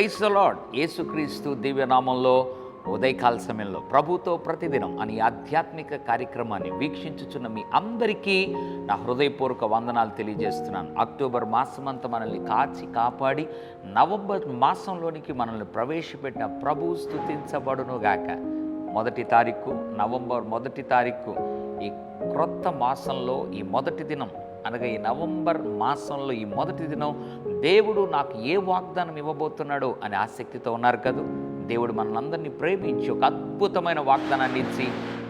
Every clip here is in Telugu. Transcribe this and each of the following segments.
Praise the lord. యేసుక్రీస్తు దివ్యనామంలో ఉదయకాల సమయంలో ప్రభుతో ప్రతిదినం అనే ఆధ్యాత్మిక కార్యక్రమాన్ని వీక్షించుచున్న మీ అందరికీ నా హృదయపూర్వక వందనాలు తెలియజేస్తున్నాను. అక్టోబర్ మాసమంతా మనల్ని కాచి కాపాడి నవంబర్ మాసంలోనికి మనల్ని ప్రవేశపెట్టిన ప్రభు స్తుతించబడునుగాక. నవంబర్ 1 తారీఖు ఈ క్రొత్త మాసంలో ఈ మొదటి దినం అనగా ఈ నవంబర్ మాసంలో ఈ మొదటి దినం దేవుడు నాకు ఏ వాగ్దానం ఇవ్వబోతున్నాడో అని ఆసక్తితో ఉన్నారు కదా. దేవుడు మనల్ని ప్రేమించి ఒక అద్భుతమైన వాగ్దానాన్ని ఇచ్చి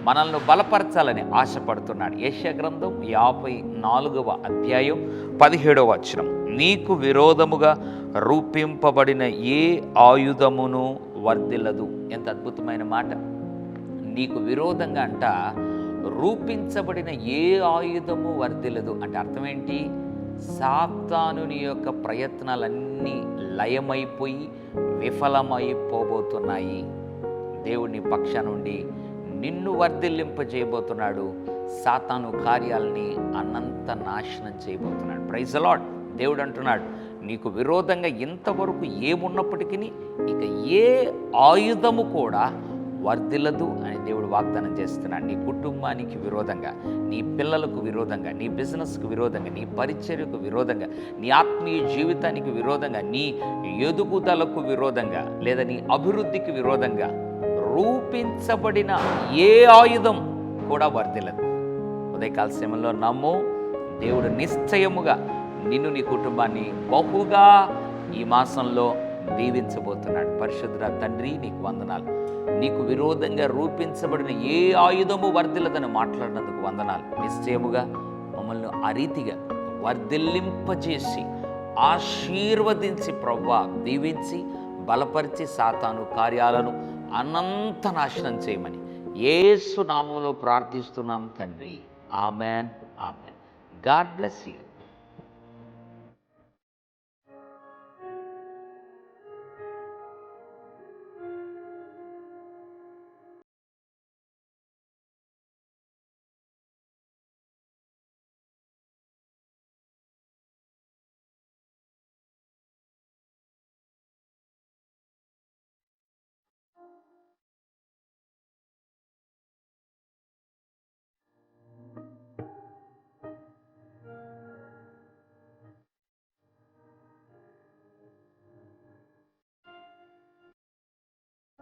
మనల్ని బలపరచాలని ఆశపడుతున్నాడు. యెషయా గ్రంథం 54వ అధ్యాయం 17వ వచనం, నీకు విరోధముగా రూపింపబడిన ఏ ఆయుధమును వర్ధిల్లదు. ఎంత అద్భుతమైన మాట. నీకు విరోధంగా అంట రూపించబడిన ఏ ఆయుధము వర్ధిల్లదు అంటే అర్థం ఏంటి? సాతానుని యొక్క ప్రయత్నాలన్నీ లయమైపోయి విఫలమైపోబోతున్నాయి. దేవుని పక్షాన నుండి నిన్ను వర్ధిల్లింపజేయబోతున్నాడు. సాతాను కార్యాలని అనంత నాశనం చేయబోతున్నాడు. Praise the Lord. దేవుడు అంటున్నాడు, నీకు విరోధంగా ఇంతవరకు ఏమున్నప్పటికీ ఇక ఏ ఆయుధము కూడా వర్ధిల్లదు అని దేవుడు వాగ్దానం చేస్తున్నాడు. నీ కుటుంబానికి విరోధంగా, నీ పిల్లలకు విరోధంగా, నీ బిజినెస్కు విరోధంగా, నీ పరిచర్యకు విరోధంగా, నీ ఆత్మీయ జీవితానికి విరోధంగా, నీ ఎదుగుదలకు విరోధంగా లేదా నీ అభివృద్ధికి విరోధంగా రూపించబడిన ఏ ఆయుధం కూడా వర్ధిల్లదు. ఉదయకాల సమయంలో నమ్ము, దేవుడు నిశ్చయముగా నిన్ను నీ కుటుంబాన్ని బహుగా ఈ మాసంలో దీవించబోతున్నాడు. పరిశుద్ధ తండ్రి, నీకు వందనాలు. నీకు విరోధంగా రూపించబడిన ఏ ఆయుధము వర్ధిల్లదని మాట్లాడినందుకు వందనాలు. నిశ్చయముగా మమ్మల్ని ఆ రీతిగా వర్ధిల్లింపజేసి ఆశీర్వదించి ప్రభువా దీవించి బలపరిచి సాతాను కార్యాలను అనంత నాశనం చేయమని యేసు నామములో ప్రార్థిస్తున్నాం తండ్రి. Amen. Amen. God bless you.